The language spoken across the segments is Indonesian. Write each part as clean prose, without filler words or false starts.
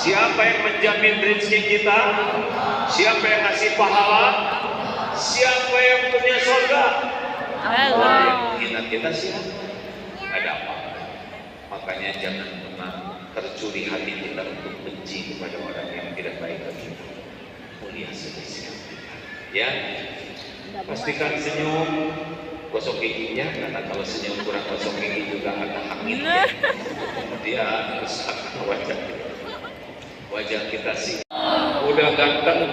Siapa yang menjamin rezeki kita? Siapa yang ngasih pahala? Siapa yang punya surga? Allah. Kita siapa? Ada apa? Makanya jangan pernah tercuri hati kita untuk benci kepada orang yang tidak baik bagi kita. Mulia sedikit. Ya, pastikan senyum, gosok giginya, karena kalau senyum kurang gosok gigi juga ada hamilnya. Dia rusak wajah kita sih. Udah ganteng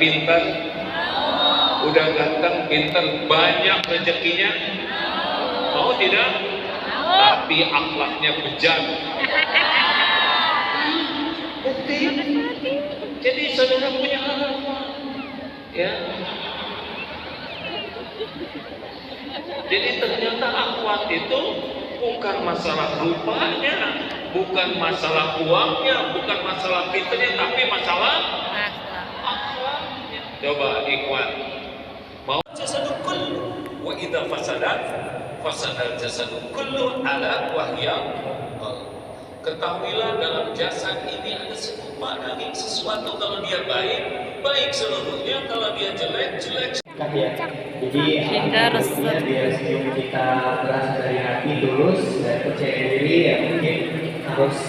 pintar, banyak rezekinya, mau tidak? Tapi akhlaknya bejat. Jadi saudara punya akhlak, ya. Jadi ternyata akhlak itu bukan masalah rupanya, bukan masalah uangnya, bukan masalah fitrahnya, tapi masalah akhlaknya. Coba ikhwan, mau jasadu kullu wa idza fasadal jasadu kullu ala wahya. Ketahuilah dalam jasad ini ada segumpal daging. Sesuatu kalau dia baik, baik seluruhnya. Kalau dia jelek, jelek. Ya. Jadi biar senyum kita berasal dari hati tulus dan percaya diri, ya mungkin harus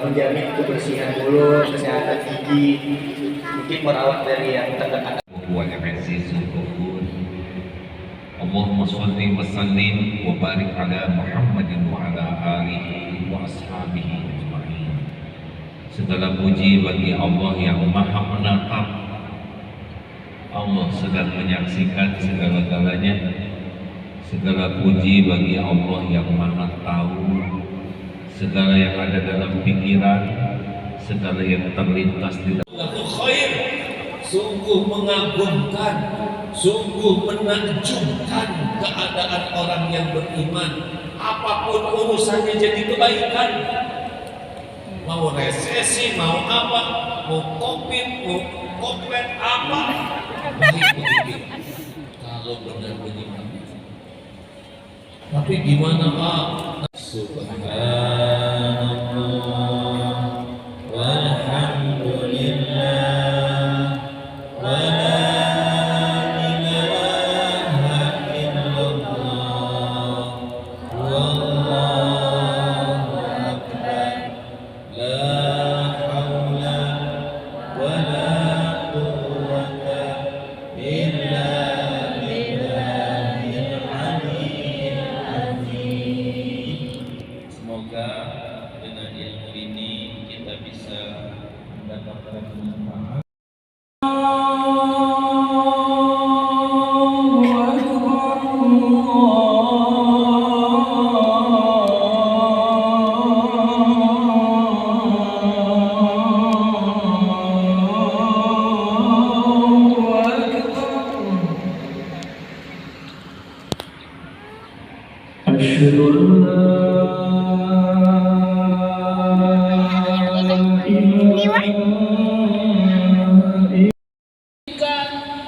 menjamin kebersihan mulut, kesehatan gigi, mungkin merawat dari yang terdekat. Allahumma sholli wa sallim wa barik ala Muhammadin wa ala alihi wa ashabihi ajma'in. Segala puji bagi Allah yang Maha Menatap. Allah sedang menyaksikan segala-galanya. Segala puji bagi Allah yang Maha Tahu. Segala yang ada dalam pikiran, segala yang terlintas di dalam khair. Sungguh mengagumkan, sungguh menakjubkan keadaan orang yang beriman. Apapun urusannya jadi kebaikan. Mau resesi, mau apa, mau covid, mau kopet apa, baik begitu. Kalau benar beriman. Tapi gimana Pak? Subhanallah walhamdulillah. Semoga dengan ilmu ini kita bisa mendapatkan manfaat.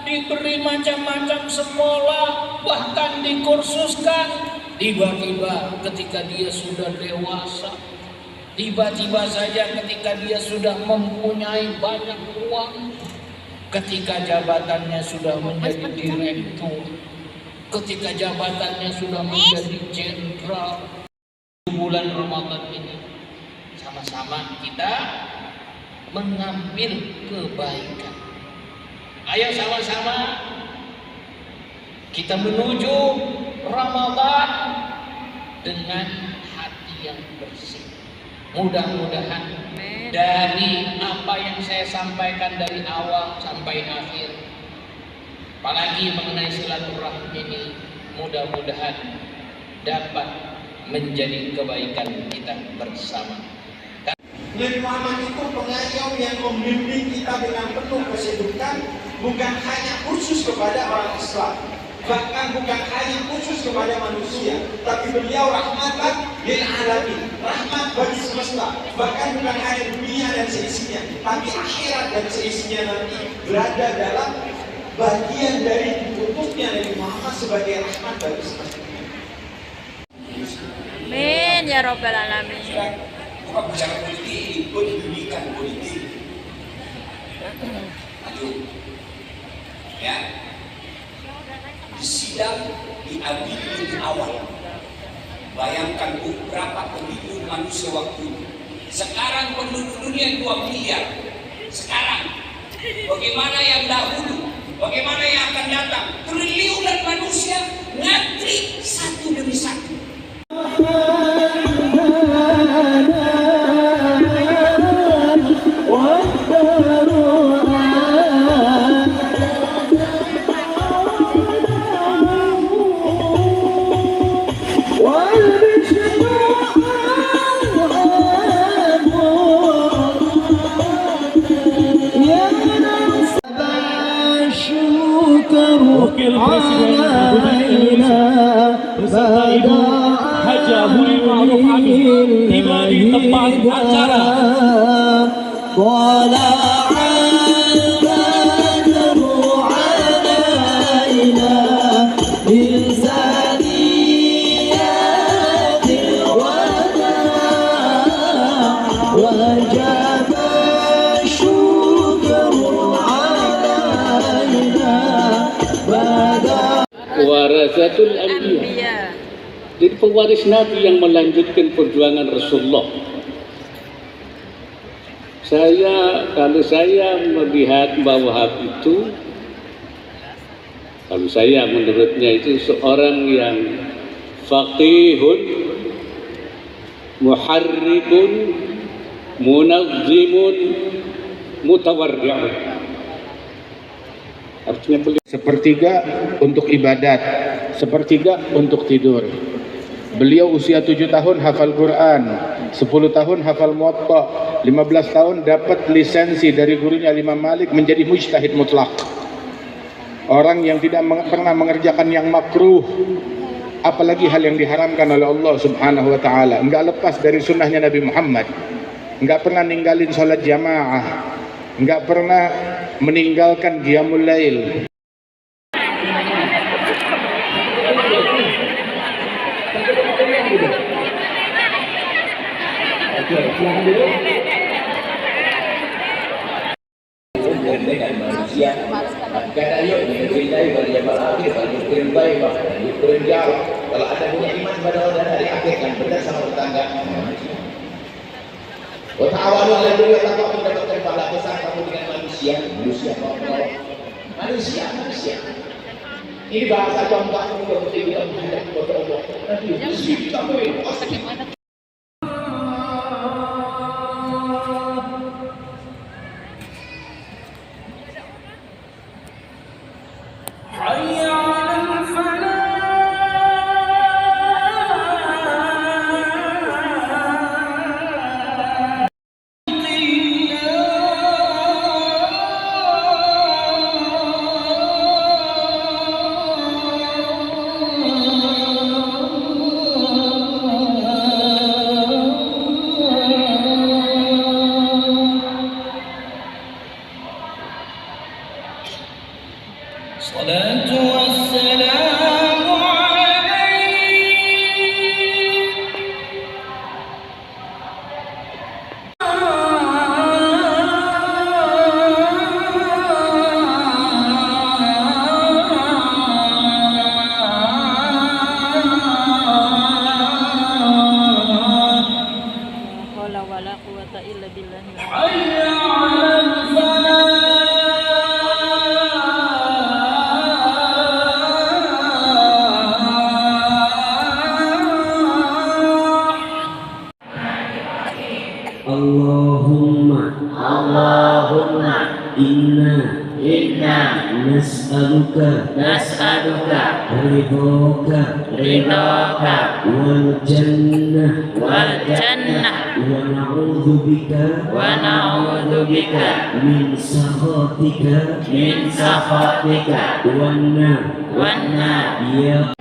Diberi macam-macam sekolah, bahkan dikursuskan. Tiba-tiba ketika dia sudah dewasa, tiba-tiba saja ketika dia sudah mempunyai banyak uang, ketika jabatannya sudah menjadi direktur, ketika jabatannya sudah menjadi jenderal. Bulan Ramadan ini sama-sama kita mengambil kebaikan. Ayo sama-sama kita menuju Ramadan dengan hati yang bersih. Mudah-mudahan dari apa yang saya sampaikan dari awal sampai akhir, apalagi mengenai silaturahmi ini, mudah-mudahan dapat menjadi kebaikan kita bersama. Nabi Muhammad itu pengayom yang membimbing kita dengan penuh kesedukan, bukan hanya khusus kepada orang Islam, bahkan bukan hanya khusus kepada manusia, tapi beliau rahmatan lil alamin, rahmat bagi semesta, bahkan bukan hanya dunia dan seisinya, tapi akhirat dan seisinya nanti berada dalam bagian dari diutusnya Nabi Muhammad sebagai rahmat bagi semesta. Amin ya Rabbal Alamin. Bukan bicara politik, pendidikan politik. Ya, sidang diadili lebih awal. Bayangkan berapa penduduk manusia waktu itu. Sekarang penduduk dunia 2 miliar. Sekarang, bagaimana yang dahulu? Bagaimana yang akan datang? Triliunan manusia ngantri satu demi satu. Wakil Presiden Republik Indonesia beserta Ibu Haja Budi Ma'ruf Amin tiba di tempat acara. Warasatul Anbiya. Jadi pewaris Nabi yang melanjutkan perjuangan Rasulullah. Kalau saya melihat bahwa itu, kalau saya menurutnya itu seorang yang faqihun, muharrikun, munazzimun, mutawarri'un. Artinya sepertiga untuk ibadat, sepertiga untuk tidur. Beliau usia 7 tahun hafal Quran, 10 tahun hafal Muwatta, 15 tahun dapat lisensi dari gurunya Imam Malik menjadi mujtahid mutlak. Orang yang tidak pernah mengerjakan yang makruh, apalagi hal yang diharamkan oleh Allah Subhanahu wa taala. Enggak lepas dari sunnahnya Nabi Muhammad. Enggak pernah ninggalin sholat jamaah. Enggak pernah meninggalkan qiyamul lail. Dengan manusia, maka ayo mencintai pada jamal akhir, pada baik, pada jauh. Kalau ada punya iman pada Allah dan hari akhir, yang benar sama tetangga. Ta'awalu 'alal birri wat taqwa, mendapatkan pahala besar kamu dengan manusia. Manusia. Ini bahasa contoh untuk kita menghadap kepada Allah. Nanti kita boleh. Nas'aluka ridhoka wal jannah wa na'udzu bika min sakhatika wan nar ya.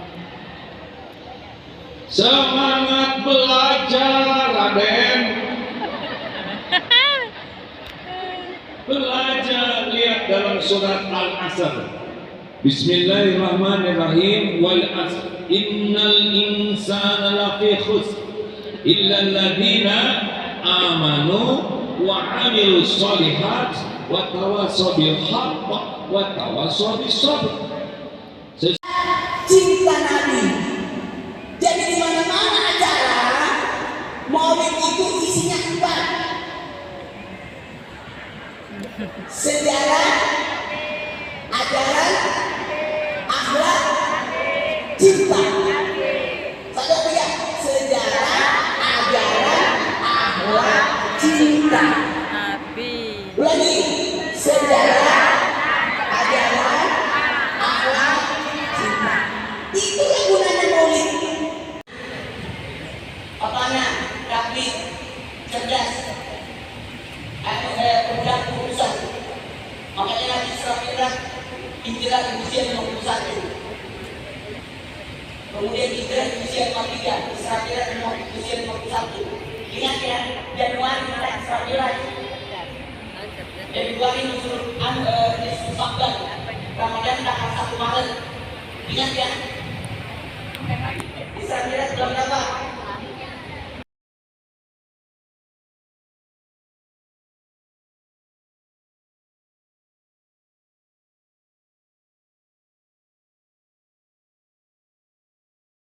Semangat belajar, Raden. Belajar, lihat dalam surat Al-Asr. Bismillahirrahmanirrahim. Wal asr innal insana lafi khusr illa alladziina amanu wa 'amilus shalihat wa tawassaw bil haqq wa tawassaw bis sabr. Cinta Nabi. Jadi di mana-mana acara Maulid itu isinya 4. Sejarah, ajaran, akhlak, cinta. Saya lihat sejarah, ajaran, akhlak, cinta. Lagi sejarah, ajaran, akhlak, cinta. Itu yang gunanya Maulid. Apanya? Tapi cerdas. Pemuda keputusan. Makanya Nabi Israfillah hijrah di usia 51. Kemudian hijrah di usia 53. Israfillah di usia 51. Ingat ya, Januari kita Israfillah. Februari musuh Sabdan. Ramadan tanggal 1 Maret. Ingat ya. Israfillah bulan berapa?